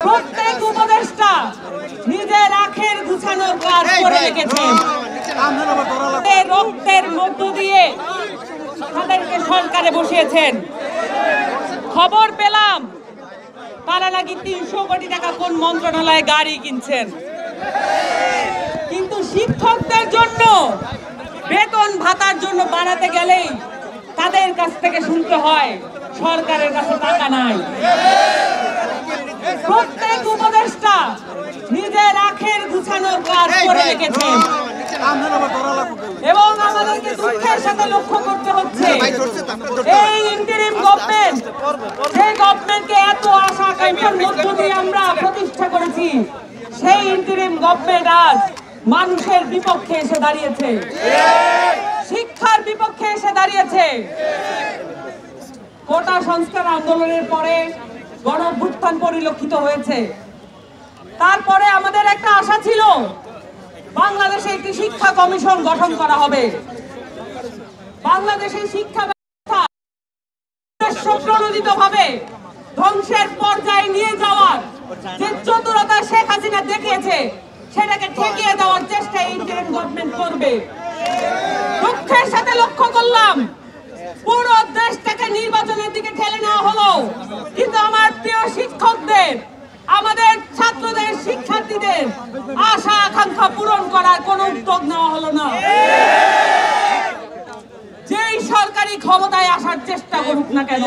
প্রত্যেক উপদেষ্টা নিজের আখের গুছানোর কাজ করে রেখেছেন। রক্তের মধ্য দিয়ে তাদেরকে সরকারে বসিয়েছেন। খবর পেলাম তারা নাকি ৩০০ কোটি টাকা কোন মন্ত্রণালয়ে গাড়ি কিনছেন, কিন্তু শিক্ষকদের জন্য বেতন ভাতার জন্য বাড়াতে গেলেই তাদের কাছ থেকে শুনতে হয় সরকারের কাছে টাকা নাই। প্রত্যেক উপদেষ্টা নিজের আখের গুছানোর কাজ করে রেখেছেন এবং আমাদেরকে দুঃখের সাথে লক্ষ্য করতে হচ্ছে এই ইন্টারিম গভর্নমেন্ট, যে গভর্নমেন্টকে এত আশা আকাঙ্ক্ষার মধ্য দিয়ে আমরা প্রতিষ্ঠা করেছি, সেই ইন্টারিম গভর্নমেন্ট আজ মানুষের বিপক্ষে এসে দাঁড়িয়েছে, শিক্ষার বিপক্ষে এসে দাঁড়িয়েছে। কোটা সংস্কার আন্দোলনের পরে গণঅভ্যুত্থান পরিলক্ষিত হয়েছে। তারপরে আমাদের একটা আশা ছিল বাংলাদেশে একটি শিক্ষা কমিশন গঠন করা হবে। বাংলাদেশের শিক্ষা ব্যবস্থা প্রণোদিতভাবে ধ্বংসের পর্যায়ে নিয়ে যাওয়ার যে চতুরতা শেখ হাসিনা দেখিয়েছে, সেটাকে ঠেকিয়ে দেওয়ার চেষ্টা ইন্টারিম গভর্নমেন্ট করবে। দুঃখের সাথে লক্ষ্য করলাম পুরো দেশটাকে নির্বাচনের দিকে ঠেলে নেওয়া হলো, কিন্তু আমার প্রিয় শিক্ষকদের, আমাদের ছাত্রদের, শিক্ষার্থীদের আশা আকাঙ্ক্ষা পূরণ করার কোন উদ্যোগ নেওয়া হলো না। যেই সরকারি ক্ষমতায় আসার চেষ্টা করুক না কেন,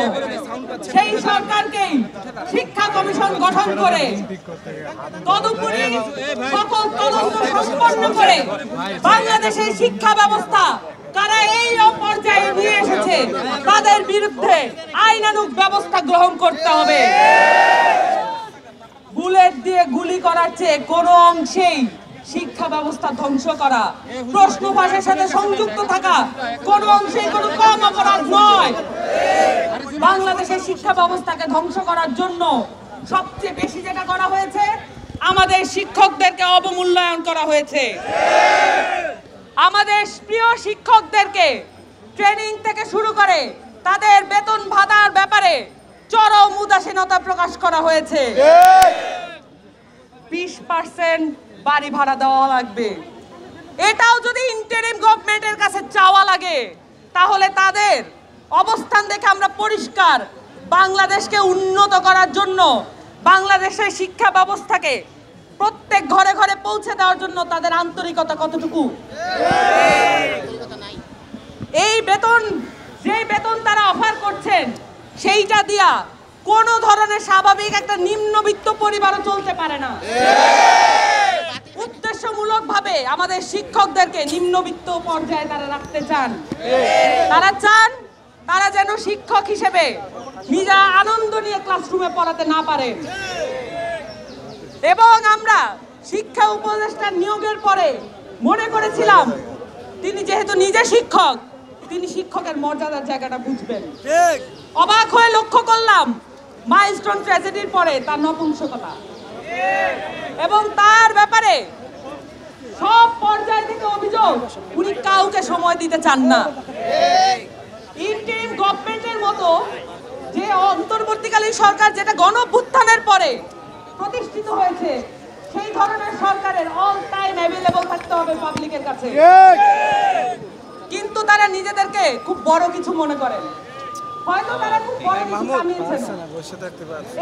সেই সরকারকেই শিক্ষা কমিশন গঠন করে তদুপরি সকল তদন্ত সম্পন্ন করে বাংলাদেশের শিক্ষা ব্যবস্থা কারা এই পর্যায়ে নিয়ে এসেছে তাদের বিরুদ্ধে আইনানুগ ব্যবস্থা গ্রহণ করতে হবে। বুলেট দিয়ে গুলি করার চেয়ে কোনো অংশেই শিক্ষা ব্যবস্থা ধ্বংস করা, প্রশ্ন ফাঁসের সাথে সংযুক্ত থাকা কোনো অংশেই কোনো কম অপরাধ নয়। বাংলাদেশের শিক্ষা ব্যবস্থাকে ধ্বংস করার জন্য সবচেয়ে বেশি যেটা করা হয়েছে, আমাদের শিক্ষকদেরকে অবমূল্যায়ন করা হয়েছে। আমাদের প্রিয় শিক্ষকদেরকে ট্রেনিং থেকে শুরু করে তাদের বেতন ভাতার ব্যাপারে চরম উদাসীনতা প্রকাশ করা হয়েছে। 20% বাড়ি ভাড়া দেওয়া লাগবে, এটাও যদি ইন্টারিম গভর্নমেন্টের কাছে চাওয়া লাগে, তাহলে তাদের অবস্থান দেখে আমরা পরিষ্কার বাংলাদেশকে উন্নত করার জন্য, বাংলাদেশের শিক্ষা ব্যবস্থাকে প্রত্যেক ঘরে ঘরে পৌঁছে দেওয়ার জন্য তাদের আন্তরিকতা কতটুকু। এই বেতন, যে বেতন তারা অফার করছেন, সেইটা দিয়া কোন ধরনের স্বাভাবিক একটা নিম্নবিত্ত পরিবারও চলতে পারে না। উদ্দেশ্যমূলক ভাবে আমাদের শিক্ষকদেরকে নিম্নবিত্ত পর্যায়ে তারা রাখতে চান। তারা চান তারা যেন শিক্ষক হিসেবে নিজা আনন্দ নিয়ে ক্লাসরুমে পড়াতে না পারে। এবং আমরা শিক্ষা উপদেষ্টা নিয়োগের পরে মনে করেছিলাম তিনি যেহেতু নিজে শিক্ষক, তিনি শিক্ষকের মর্যাদার জায়গাটা বুঝবেন। অবাক হয়ে লক্ষ্য করলাম মাইলস্টোন ট্র্যাজেডির পরে তার নপুংসকতা এবং তার ব্যাপারে সব পর্যায় থেকে অভিযোগ, উনি কাউকে সময় দিতে চান না। ইন্টারিম গভর্নমেন্টের মতো যে অন্তর্বর্তীকালীন সরকার, যেটা গণঅভ্যুত্থানের পরে প্রতিষ্ঠিত হয়েছে, সেই ধরনের সরকারের অল টাইম অ্যাভেলেবল থাকতে হবে পাবলিকের কাছে। কিন্তু তারা নিজেদেরকে খুব বড় কিছু মনে করেন, হয়তো তারা খুব বড় কিছু কামিয়েছেন।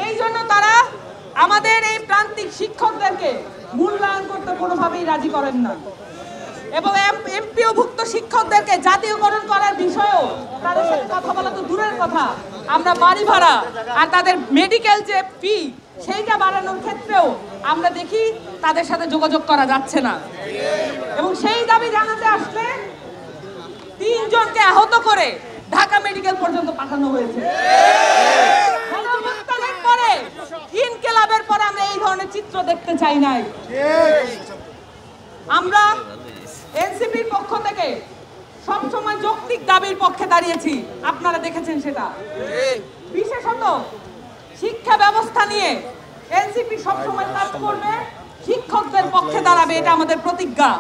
এই জন্য তারা আমাদের এই প্রান্তিক শিক্ষকদেরকে মূল্যায়ন করতে কোনোভাবেই রাজি করেন না এবং এমপিওভুক্ত শিক্ষকদেরকে জাতীয়করণ করার বিষয়েও তাদের সাথে কথা বলা তো দূরের কথা, আমরা বাড়ি ভাড়া আর তাদের মেডিকেল যে ফি সেইটা বাড়ানোর ক্ষেত্রেও আমরা দেখি তাদের সাথে যোগাযোগ করা যাচ্ছে না। এবং সেই দাবি জানাতে আসলে 3 জনকে আহত করে ঢাকা মেডিকেল পর্যন্ত পাঠানো হয়েছে। পরে ইনকিলাবের পরে আমরা এই ধরনের চিত্র দেখতে চাই নাই। আমরা এনসিপির পক্ষ থেকে সবসময় যৌক্তিক দাবির পক্ষে দাঁড়িয়েছি, আপনারা দেখেছেন সেটা। বিশেষত শিক্ষা ব্যবস্থা নিয়ে এনসিপি সবসময় কাজ করবে, শিক্ষকদের পক্ষে দাঁড়াবে, এটা আমাদের প্রতিজ্ঞা।